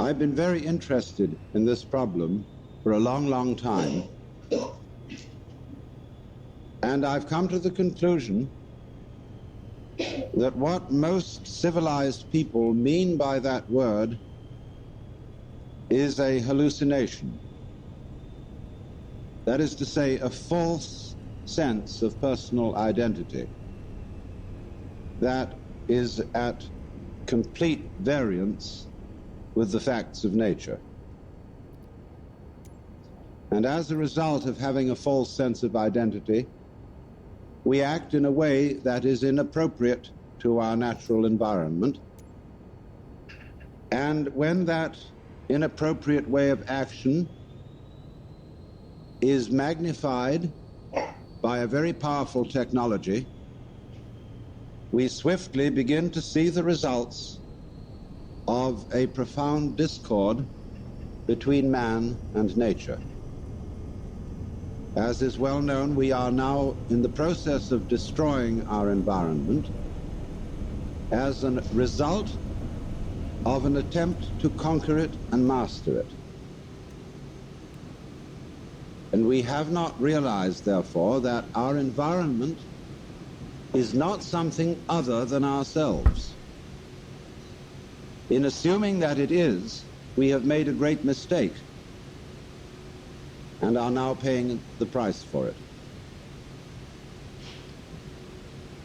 I've been very interested in this problem for a long, long time, and I've come to the conclusion that what most civilized people mean by that word is a hallucination. That is to say, a false sense of personal identity that is at complete variance with the facts of nature. And as a result of having a false sense of identity, we act in a way that is inappropriate to our natural environment. And when that inappropriate way of action is magnified by a very powerful technology, we swiftly begin to see the results of a profound discord between man and nature. As is well known, we are now in the process of destroying our environment as a result of an attempt to conquer it and master it. And we have not realized, therefore, that our environment is not something other than ourselves. In assuming that it is, we have made a great mistake and are now paying the price for it.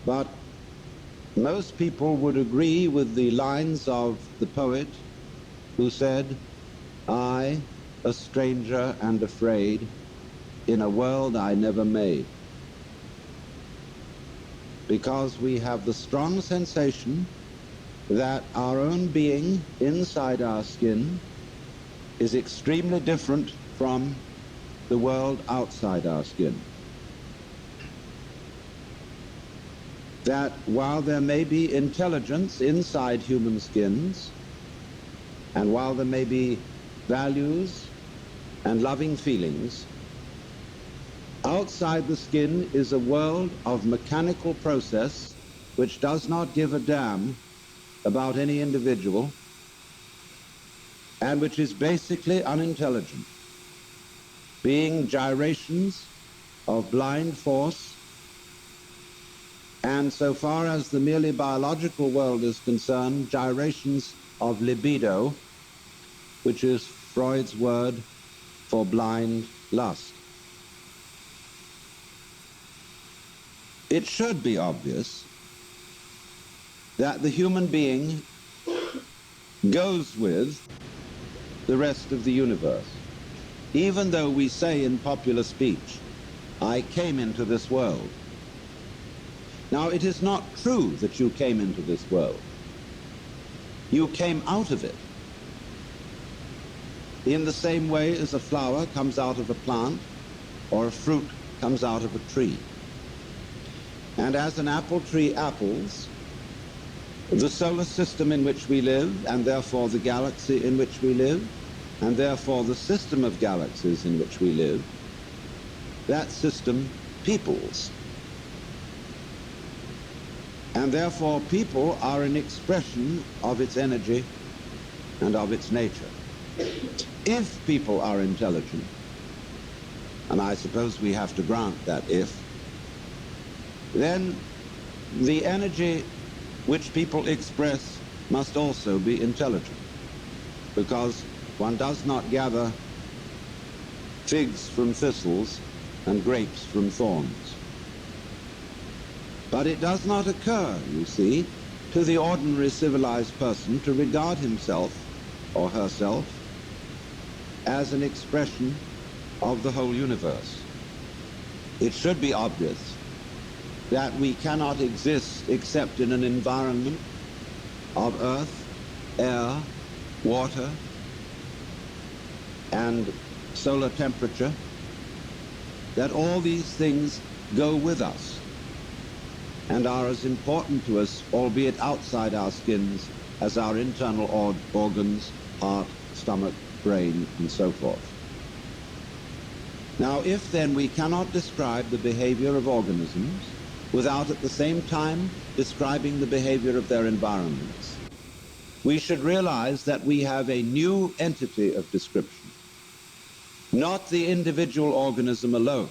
But most people would agree with the lines of the poet who said, "I, a stranger and afraid, in a world I never made." Because we have the strong sensation that our own being inside our skin is extremely different from the world outside our skin. That while there may be intelligence inside human skins, and while there may be values and loving feelings, outside the skin is a world of mechanical process which does not give a damn about any individual and which is basically unintelligent, being gyrations of blind force, and so far as the merely biological world is concerned, gyrations of libido, which is Freud's word for blind lust. It should be obvious that the human being goes with the rest of the universe. Even though we say in popular speech, "I came into this world." Now, it is not true that you came into this world. You came out of it. In the same way as a flower comes out of a plant, or a fruit comes out of a tree. And as an apple tree apples, the solar system in which we live, and therefore the galaxy in which we live, and therefore the system of galaxies in which we live, that system peoples. And therefore people are an expression of its energy and of its nature. If people are intelligent, and I suppose we have to grant that if, then the energy which people express must also be intelligent, because one does not gather figs from thistles and grapes from thorns. But it does not occur, you see, to the ordinary civilized person to regard himself or herself as an expression of the whole universe. It should be obvious that we cannot exist except in an environment of earth, air, water, and solar temperature, that all these things go with us and are as important to us, albeit outside our skins, as our internal organs, heart, stomach, brain, and so forth. Now, if then we cannot describe the behavior of organisms without at the same time describing the behavior of their environments, we should realize that we have a new entity of description, not the individual organism alone,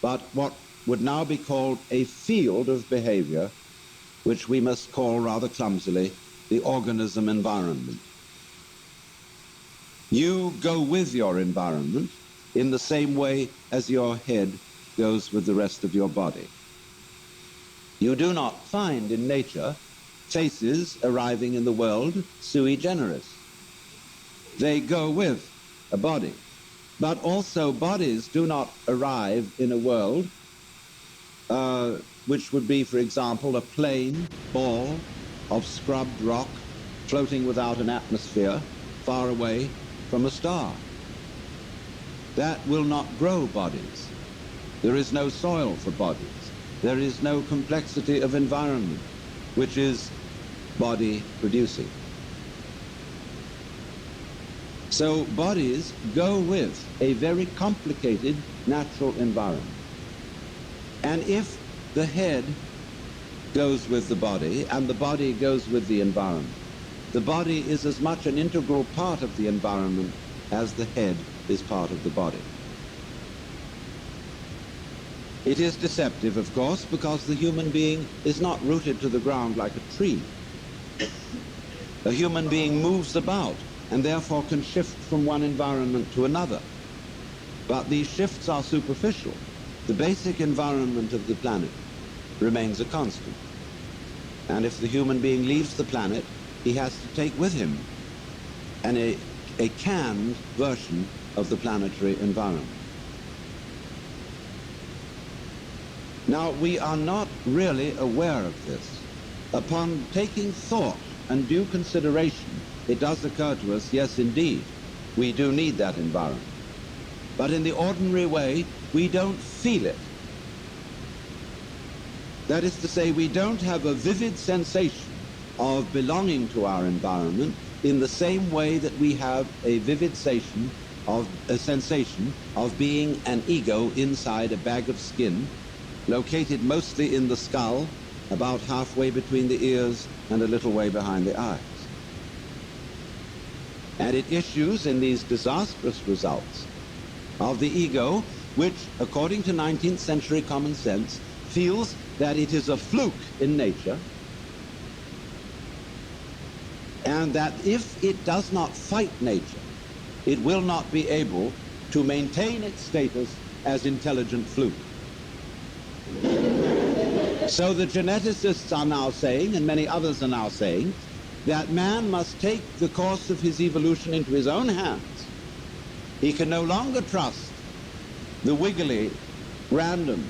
but what would now be called a field of behavior, which we must call rather clumsily the organism environment. You go with your environment in the same way as your head goes with the rest of your body. You do not find in nature faces arriving in the world sui generis. They go with a body. But also bodies do not arrive in a world which would be, for example, a plain ball of scrubbed rock floating without an atmosphere far away from a star. That will not grow bodies. There is no soil for bodies. There is no complexity of environment, which is body producing. So bodies go with a very complicated natural environment. And if the head goes with the body and the body goes with the environment, the body is as much an integral part of the environment as the head is part of the body. It is deceptive, of course, because the human being is not rooted to the ground like a tree. A human being moves about and therefore can shift from one environment to another. But these shifts are superficial. The basic environment of the planet remains a constant. And if the human being leaves the planet, he has to take with him a canned version of the planetary environment. Now, we are not really aware of this. Upon taking thought and due consideration, it does occur to us, yes, indeed, we do need that environment. But in the ordinary way, we don't feel it. That is to say, we don't have a vivid sensation of belonging to our environment in the same way that we have a vivid sensation of being an ego inside a bag of skin, located mostly in the skull, about halfway between the ears and a little way behind the eyes. And it issues in these disastrous results of the ego, which, according to 19th century common sense, feels that it is a fluke in nature, and that if it does not fight nature, it will not be able to maintain its status as intelligent fluke. So the geneticists are now saying, and many others are now saying, that man must take the course of his evolution into his own hands. He can no longer trust the wiggly, random,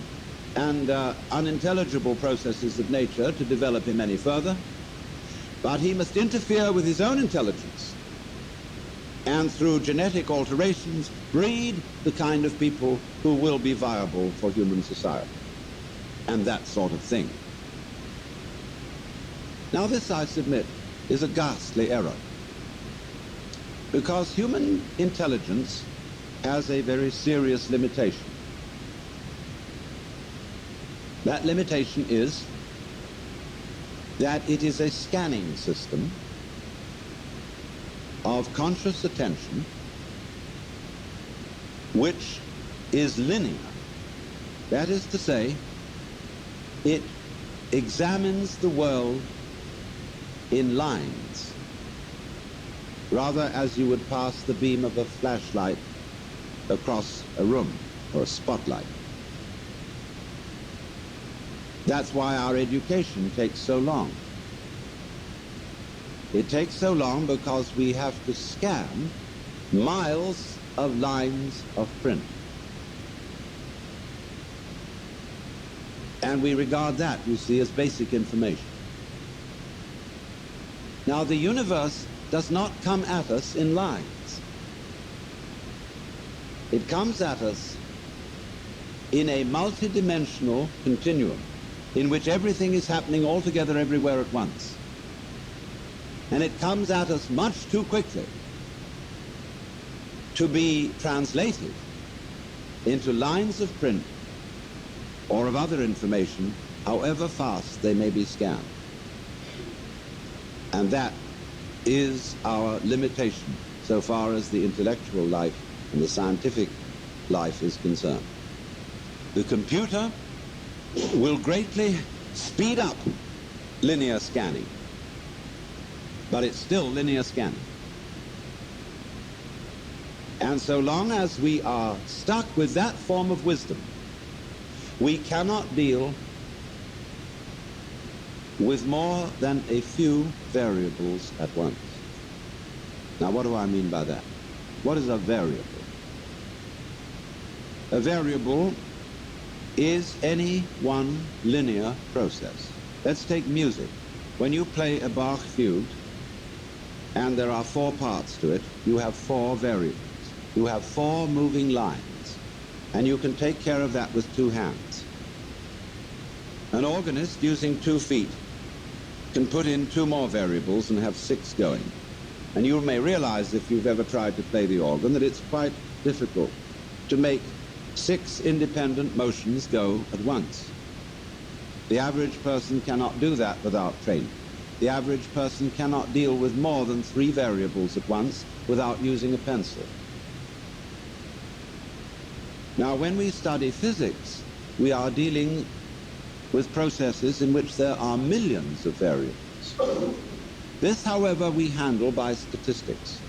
and unintelligible processes of nature to develop him any further, but he must interfere with his own intelligence and through genetic alterations breed the kind of people who will be viable for human society and that sort of thing. Now this, I submit, is a ghastly error, because human intelligence has a very serious limitation. That limitation is that it is a scanning system of conscious attention which is linear. That is to say, it examines the world in lines, rather as you would pass the beam of a flashlight across a room or a spotlight. That's why our education takes so long. It takes so long because we have to scan miles of lines of print. And we regard that, you see, as basic information. Now, the universe does not come at us in lines. It comes at us in a multidimensional continuum in which everything is happening all together everywhere at once. And it comes at us much too quickly to be translated into lines of print or of other information, however fast they may be scanned. And that is our limitation so far as the intellectual life and the scientific life is concerned. The computer will greatly speed up linear scanning, but it's still linear scanning. And so long as we are stuck with that form of wisdom, we cannot deal with more than a few variables at once. Now, what do I mean by that? What is a variable? A variable is any one linear process. Let's take music. When you play a Bach fugue, and there are 4 parts to it, you have 4 variables. You have 4 moving lines, and you can take care of that with 2 hands. An organist using 2 feet can put in 2 more variables and have 6 going. And you may realize, if you've ever tried to play the organ, that it's quite difficult to make 6 independent motions go at once. The average person cannot do that without training. The average person cannot deal with more than 3 variables at once without using a pencil. Now, when we study physics, we are dealing with processes in which there are millions of variables. This, however, we handle by statistics,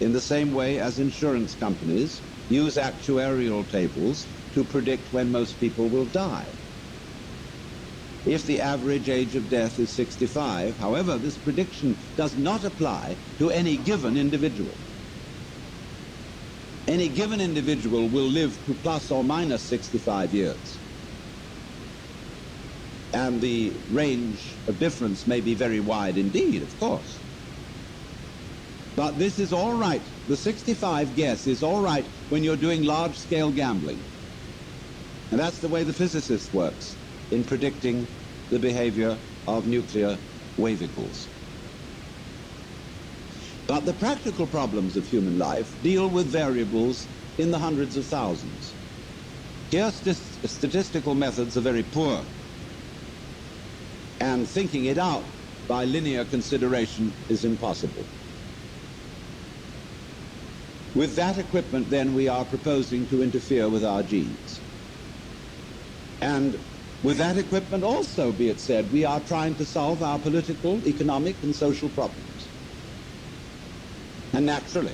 in the same way as insurance companies use actuarial tables to predict when most people will die. If the average age of death is 65, however, this prediction does not apply to any given individual. Any given individual will live to plus or minus 65 years. And the range of difference may be very wide indeed, of course. But this is all right. The 65 guess is all right when you're doing large-scale gambling. And that's the way the physicist works in predicting the behavior of nuclear wavicles. But the practical problems of human life deal with variables in the hundreds of thousands. Here, statistical methods are very poor, and thinking it out by linear consideration is impossible. With that equipment, then, we are proposing to interfere with our genes. And with that equipment also, be it said, we are trying to solve our political, economic, and social problems. And naturally,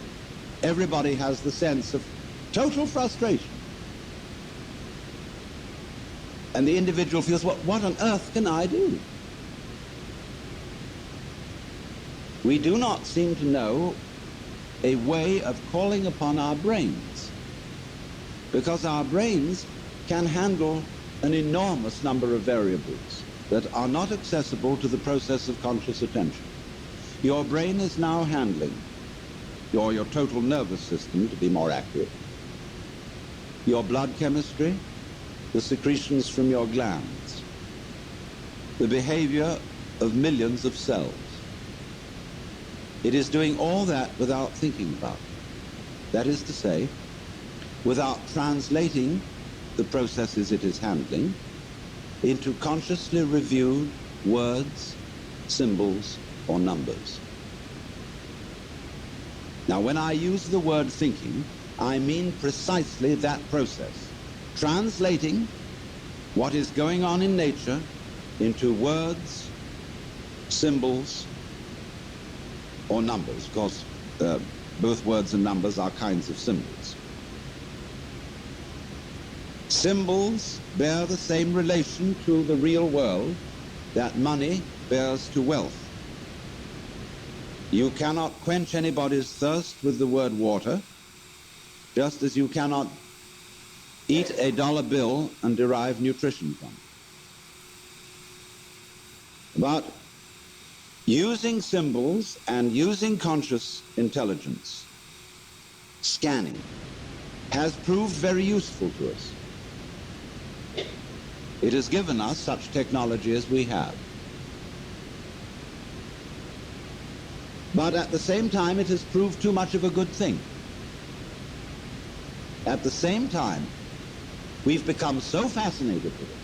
everybody has the sense of total frustration. And the individual feels, well, what on earth can I do? We do not seem to know a way of calling upon our brains, because our brains can handle an enormous number of variables that are not accessible to the process of conscious attention. Your brain is now handling, or your total nervous system, to be more accurate, your blood chemistry, the secretions from your glands, the behavior of millions of cells. It is doing all that without thinking about it. That is to say, without translating the processes it is handling into consciously reviewed words, symbols, or numbers. Now, when I use the word thinking, I mean precisely that process, translating what is going on in nature into words, symbols, or numbers. Of course, both words and numbers are kinds of symbols. Symbols bear the same relation to the real world that money bears to wealth. You cannot quench anybody's thirst with the word water, just as you cannot eat a dollar bill and derive nutrition from it. But using symbols and using conscious intelligence, scanning, has proved very useful to us. It has given us such technology as we have. But at the same time, it has proved too much of a good thing. At the same time, we've become so fascinated with it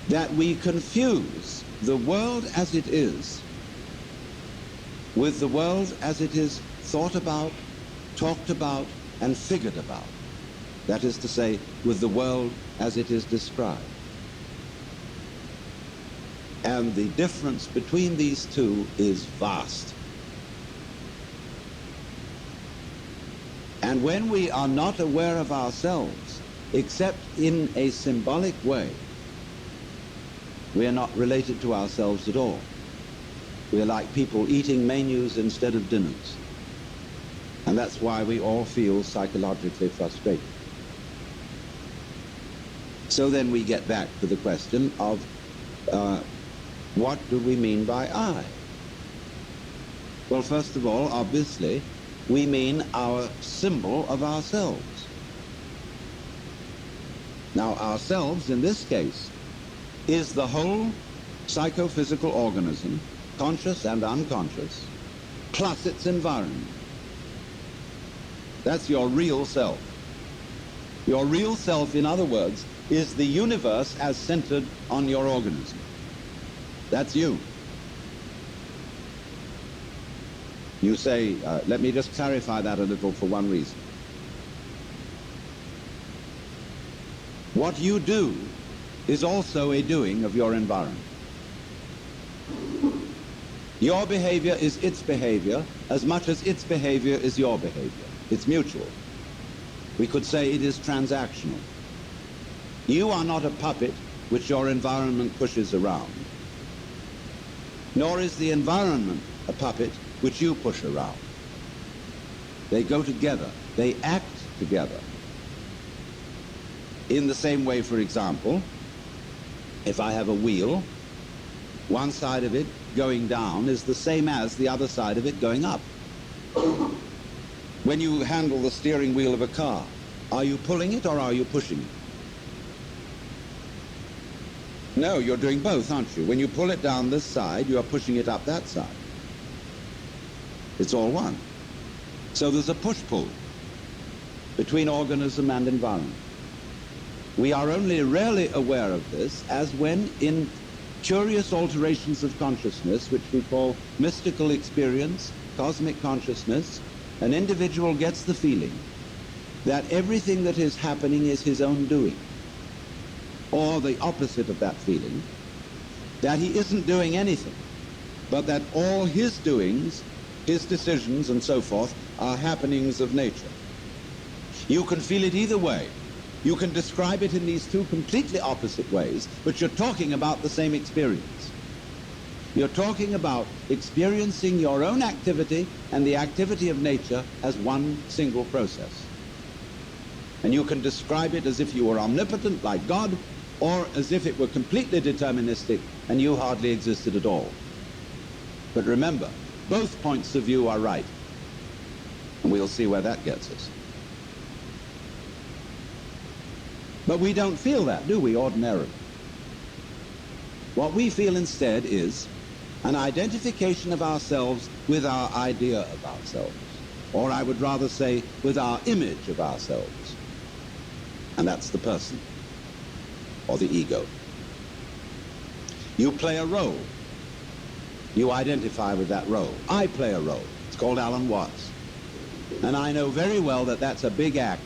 that we confuse the world as it is with the world as it is thought about, talked about, and figured about. That is to say, with the world as it is described. And the difference between these two is vast. And when we are not aware of ourselves, except in a symbolic way, we are not related to ourselves at all. We are like people eating menus instead of dinners. And that's why we all feel psychologically frustrated. So then we get back to the question of what do we mean by I? Well, first of all, obviously, we mean our symbol of ourselves. Now, ourselves, in this case, is the whole psychophysical organism, conscious and unconscious, plus its environment. That's your real self. Your real self, in other words, is the universe as centered on your organism. That's you. You say, let me just clarify that a little for one reason. What you do is also a doing of your environment. Your behavior is its behavior as much as its behavior is your behavior. It's mutual. We could say it is transactional. You are not a puppet which your environment pushes around, nor is the environment a puppet which you push around. They go together. They act together. In the same way, for example, if I have a wheel, one side of it going down is the same as the other side of it going up. When you handle the steering wheel of a car, are you pulling it or are you pushing it? No, you're doing both, aren't you? When you pull it down this side, you are pushing it up that side. It's all one. So there's a push-pull between organism and environment. We are only rarely aware of this as when, in curious alterations of consciousness, which we call mystical experience, cosmic consciousness, an individual gets the feeling that everything that is happening is his own doing, or the opposite of that feeling, that he isn't doing anything, but that all his doings, his decisions and so forth, are happenings of nature. You can feel it either way. You can describe it in these two completely opposite ways, but you're talking about the same experience. You're talking about experiencing your own activity and the activity of nature as one single process. And you can describe it as if you were omnipotent like God, or as if it were completely deterministic and you hardly existed at all. But remember, both points of view are right. And we'll see where that gets us. But we don't feel that, do we, ordinarily? What we feel instead is an identification of ourselves with our idea of ourselves. Or I would rather say, with our image of ourselves. And that's the person, or the ego. You play a role. You identify with that role. I play a role. It's called Alan Watts. And I know very well that that's a big act.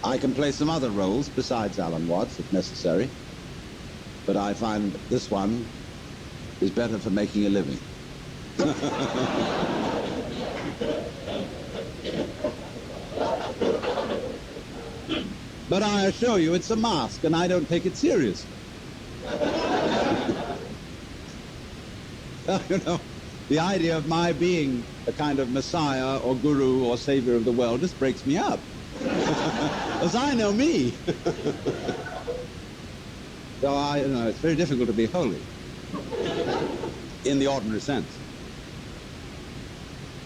I can play some other roles besides Alan Watts, if necessary, but I find this one is better for making a living. But I assure you, it's a mask, and I don't take it seriously. You know, the idea of my being a kind of messiah or guru or savior of the world just breaks me up. As I know me. So it's very difficult to be holy in the ordinary sense.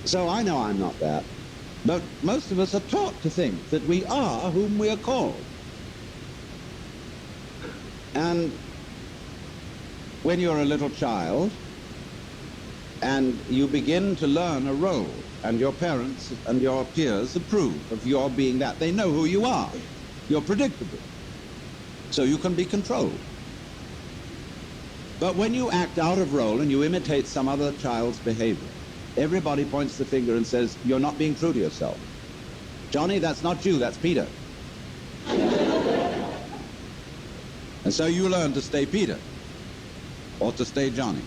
So I know I'm not that. But most of us are taught to think that we are whom we are called. And when you're a little child and you begin to learn a role, and your parents and your peers approve of your being that, they know who you are. You're predictable. So you can be controlled. But when you act out of role and you imitate some other child's behavior, everybody points the finger and says, you're not being true to yourself. Johnny, that's not you, that's Peter. And so you learn to stay Peter, or to stay Johnny.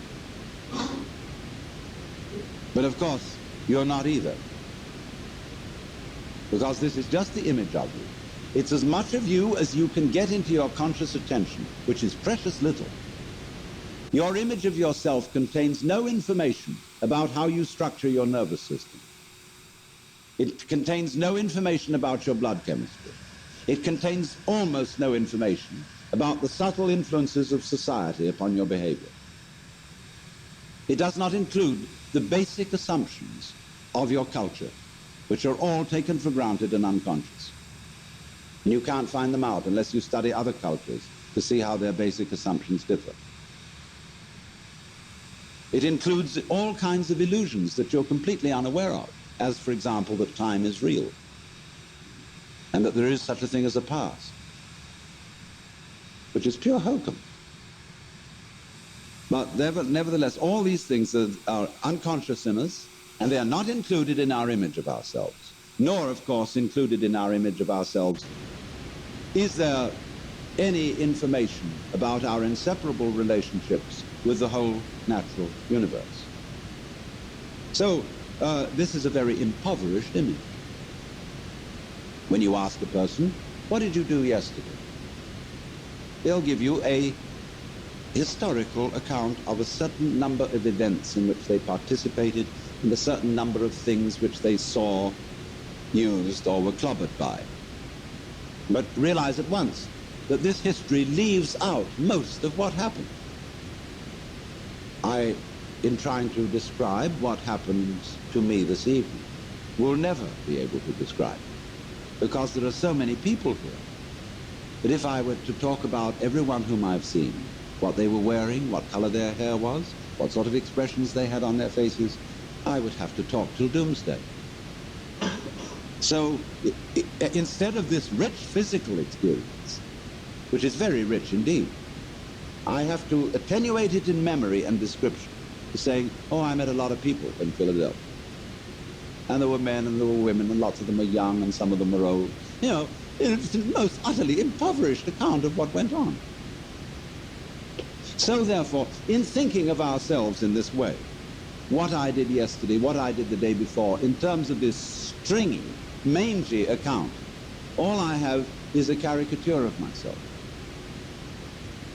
But of course, you're not either. Because this is just the image of you. It's as much of you as you can get into your conscious attention, which is precious little. Your image of yourself contains no information about how you structure your nervous system. It contains no information about your blood chemistry. It contains almost no information about the subtle influences of society upon your behavior. It does not include the basic assumptions of your culture, which are all taken for granted and unconscious. And you can't find them out unless you study other cultures to see how their basic assumptions differ. It includes all kinds of illusions that you're completely unaware of, as, for example, that time is real, and that there is such a thing as a past, which is pure hokum. But nevertheless, all these things are unconscious in us, and they are not included in our image of ourselves, nor, of course, included in our image of ourselves is there any information about our inseparable relationships with the whole natural universe. So this is a very impoverished image. When you ask a person, what did you do yesterday? They'll give you a historical account of a certain number of events in which they participated and a certain number of things which they saw, used, or were clobbered by. But realize at once that this history leaves out most of what happened. I, in trying to describe what happens to me this evening, will never be able to describe it, because there are so many people here that if I were to talk about everyone whom I've seen, what they were wearing, what color their hair was, what sort of expressions they had on their faces, I would have to talk till doomsday. So instead of this rich physical experience, which is very rich indeed, I have to attenuate it in memory and description to saying, oh, I met a lot of people in Philadelphia. And there were men and there were women, and lots of them were young and some of them were old. You know, it's the most utterly impoverished account of what went on. So therefore, in thinking of ourselves in this way, what I did yesterday, what I did the day before, in terms of this stringy, mangy account, all I have is a caricature of myself.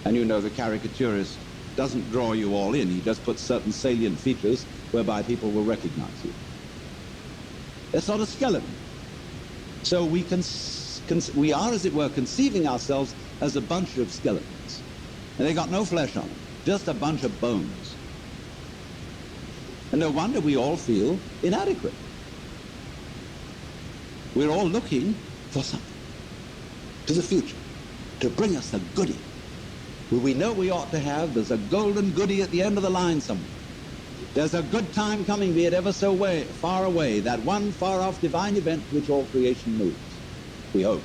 And you know the caricaturist doesn't draw you all in, he just puts certain salient features whereby people will recognize you. It's not a skeleton. So we are, as it were, conceiving ourselves as a bunch of skeletons. And they got no flesh on them, just a bunch of bones. And no wonder we all feel inadequate. We're all looking for something, to the future, to bring us a goodie. Who we know we ought to have, there's a golden goodie at the end of the line somewhere. There's a good time coming, be it ever so far away, that one far-off divine event to which all creation moves. We hope.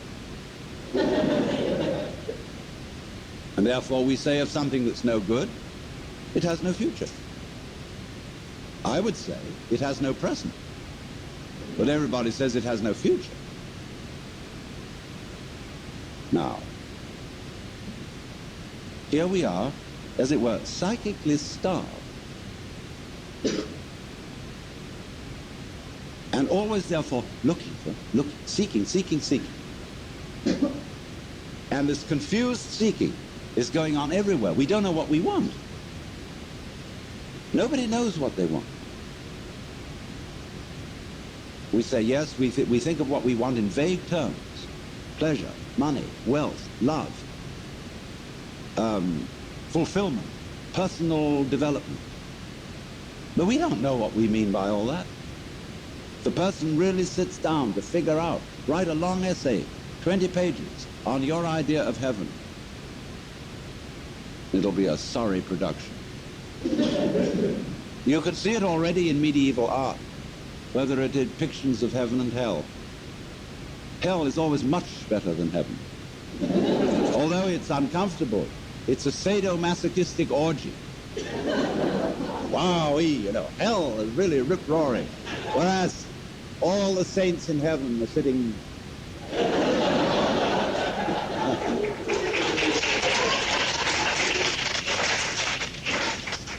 And therefore we say of something that's no good, it has no future. I would say it has no present. But everybody says it has no future. Now, here we are, as it were, psychically starved. And always, therefore, looking, seeking. And this confused seeking is going on everywhere. We don't know what we want. Nobody knows what they want. We say, yes, we think of what we want in vague terms. Pleasure, money, wealth, love, fulfillment, personal development. But we don't know what we mean by all that. The person really sits down to figure out, write a long essay, 20 pages, on your idea of heaven. It'll be a sorry production. You can see it already in medieval art, whether it is depictions of heaven and hell. Hell is always much better than heaven. Although it's uncomfortable, it's a sadomasochistic orgy Wowee, you know, hell is really rip-roaring. Whereas all the saints in heaven are sitting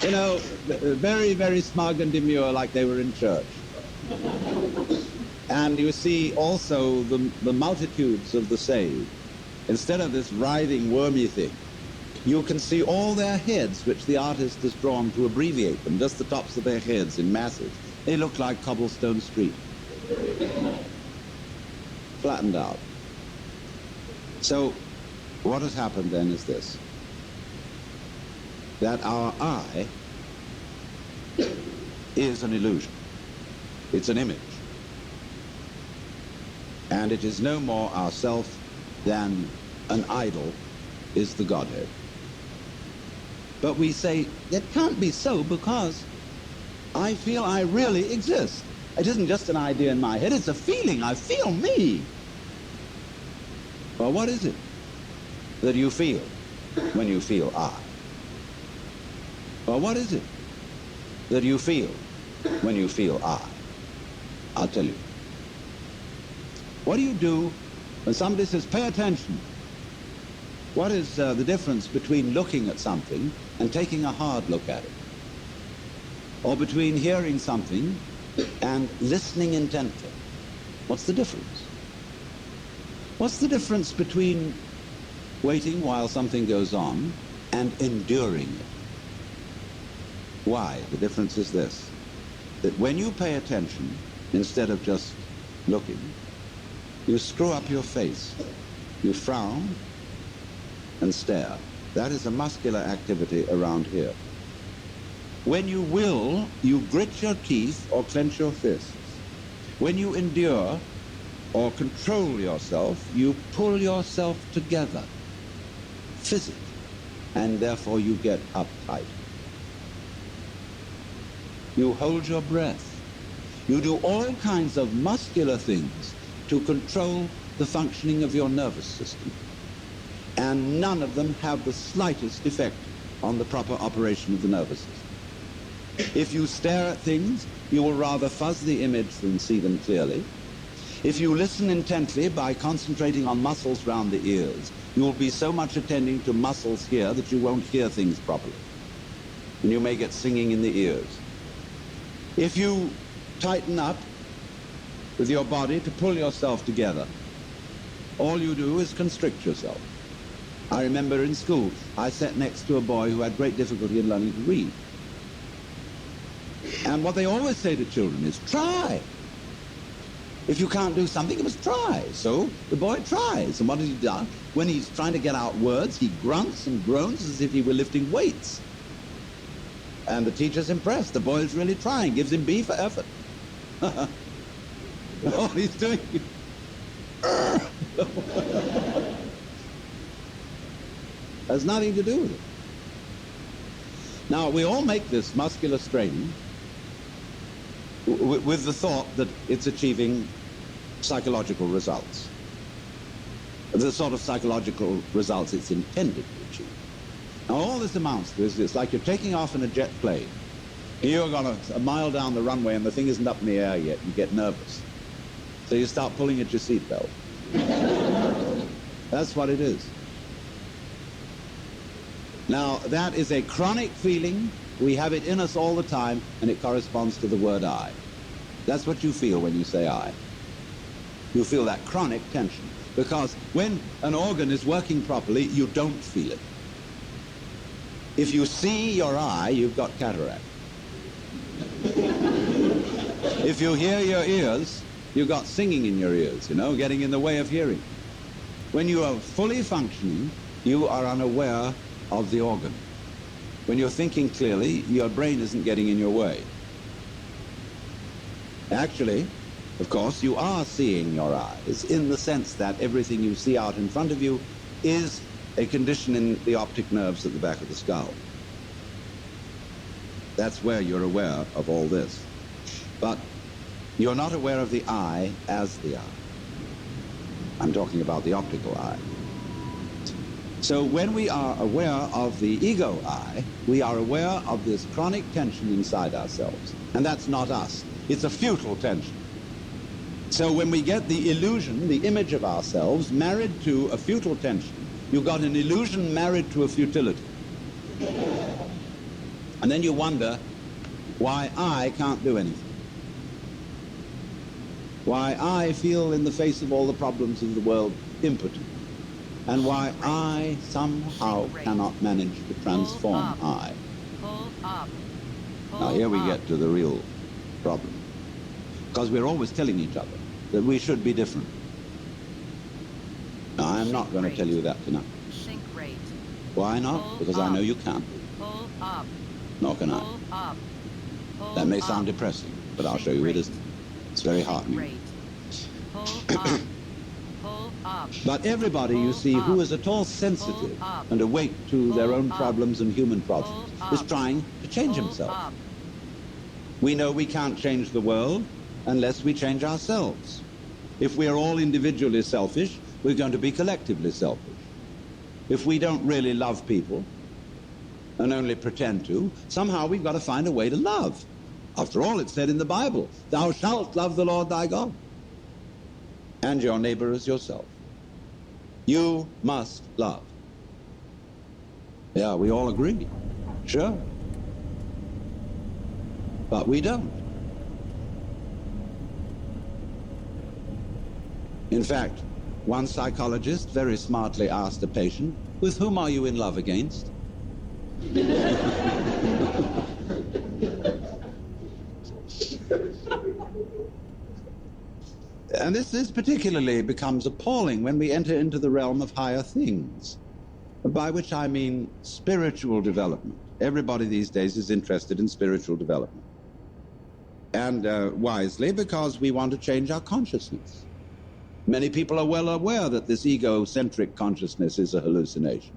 you know, very, very smug and demure, like they were in church. And you see also the multitudes of the saved. Instead of this writhing, wormy thing, you can see all their heads, which the artist has drawn to abbreviate them, just the tops of their heads in masses. They look like cobblestone street. Flattened out. So what has happened then is this, that our eye is an illusion. It's an image. And it is no more ourself than an idol is the Godhead. But we say, it can't be so because I feel I really exist. It isn't just an idea in my head, it's a feeling. I feel me. Well, what is it that you feel when you feel I? Well, what is it that you feel when you feel I? I'll tell you. What do you do when somebody says, pay attention? What is the difference between looking at something and taking a hard look at it? Or between hearing something and listening intently? What's the difference? What's the difference between waiting while something goes on and enduring it? Why? The difference is this, that when you pay attention, instead of just looking, you screw up your face, you frown and stare. That is a muscular activity around here. When you will, you grit your teeth or clench your fists. When you endure or control yourself, you pull yourself together, physically, and therefore you get uptight. You hold your breath. You do all kinds of muscular things to control the functioning of your nervous system. And none of them have the slightest effect on the proper operation of the nervous system. If you stare at things, you will rather fuzz the image than see them clearly. If you listen intently by concentrating on muscles round the ears, you will be so much attending to muscles here that you won't hear things properly. And you may get singing in the ears. If you tighten up with your body to pull yourself together, all you do is constrict yourself. I remember in school, I sat next to a boy who had great difficulty in learning to read. And what they always say to children is, try. If you can't do something, you must try. So the boy tries. And what has he done? When he's trying to get out words, he grunts and groans as if he were lifting weights. And the teacher's impressed. The boy's really trying, gives him B for effort. All he's doing has nothing to do with it. Now, we all make this muscular strain with the thought that it's achieving psychological results. The sort of psychological results it's intended to achieve. Now, all this amounts to is it's like you're taking off in a jet plane. You're going a mile down the runway and the thing isn't up in the air yet. You get nervous. So you start pulling at your seatbelt. That's what it is. Now, that is a chronic feeling. We have it in us all the time, and it corresponds to the word I. That's what you feel when you say I. You feel that chronic tension. Because when an organ is working properly, you don't feel it. If you see your eye, you've got cataract. If you hear your ears, you've got singing in your ears, getting in the way of hearing. When you are fully functioning, you are unaware of the organ. When you're thinking clearly, your brain isn't getting in your way. Actually, of course, you are seeing your eyes in the sense that everything you see out in front of you is a condition in the optic nerves at the back of the skull. That's where you're aware of all this. But you're not aware of the eye as the eye. I'm talking about the optical eye. So when we are aware of the ego I, we are aware of this chronic tension inside ourselves. And that's not us. It's a futile tension. So when we get the illusion, the image of ourselves, married to a futile tension, you've got an illusion married to a futility. And then you wonder why I can't do anything. Why I feel in the face of all the problems of the world impotent. And why I somehow cannot manage to transform I. Now here we get to the real problem. Because we're always telling each other that we should be different. Now I'm not going to tell you that tonight. Why not? Because I know you can't. Nor can I. That may sound depressing, but I'll show you it isn't. It's very heartening. But everybody, you see, who is at all sensitive and awake to their own problems and human problems is trying to change himself. We know we can't change the world unless we change ourselves. If we are all individually selfish, we're going to be collectively selfish. If we don't really love people and only pretend to, somehow we've got to find a way to love. After all, it's said in the Bible, thou shalt love the Lord thy God and your neighbor as yourself. You must love. Yeah, we all agree. Sure. But we don't. In fact, one psychologist very smartly asked a patient, with whom are you in love against? And this particularly becomes appalling when we enter into the realm of higher things, by which I mean spiritual development. Everybody these days is interested in spiritual development. And wisely, because we want to change our consciousness. Many people are well aware that this egocentric consciousness is a hallucination.